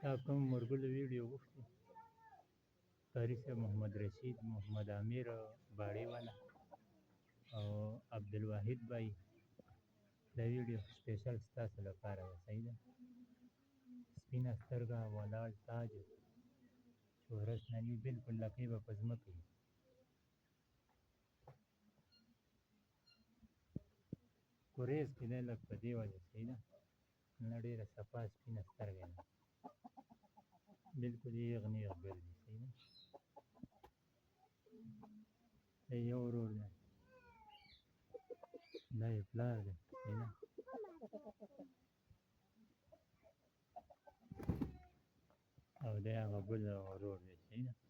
تا کوم مرګلو ویډیو غوښتي قاري صاحب محمد رشید محمد امیر باړې والا او عبدالواحد بھائی دا ویډیو سپیشل ستاسو لپاره ده صحیح ده سپینه سترګه ولاړ تاج چې ورځ نني بالکل لکۍ به په ځمکه وي کوریز کې دی لږ په دې وجه صحیح ده نه ډېره صفا سپینه سترګه ده بالکل یېغ نیغ ګرځي صحیح ده دا یو ورور دی دا یې پلار دی صحیح ده او دی هغه بل ورور دی صحیح ده